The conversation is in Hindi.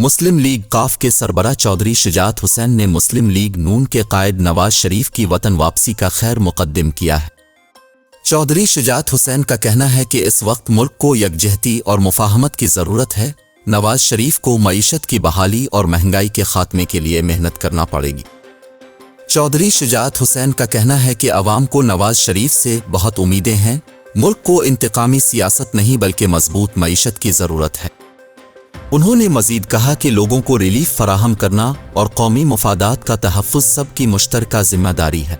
मुस्लिम लीग काफ के सरबराह चौधरी शुजात हुसैन ने मुस्लिम लीग नून के कायद नवाज शरीफ की वतन वापसी का खैर मुकद्दम किया है। चौधरी शुजात हुसैन का कहना है कि इस वक्त मुल्क को यकजहती और मुफाहमत की ज़रूरत है। नवाज शरीफ को मईशत की बहाली और महंगाई के खात्मे के लिए मेहनत करना पड़ेगी। चौधरी शुजात हुसैन का कहना है कि अवाम को नवाज शरीफ से बहुत उम्मीदें हैं। मुल्क को इंतकामी सियासत नहीं बल्कि मजबूत मईशत की ज़रूरत है। उन्होंने मजीद कहा कि लोगों को रिलीफ फराहम करना और कौमी मफादात का तहफ़्फ़ुज़ सबकी मुश्तरका जिम्मेदारी है।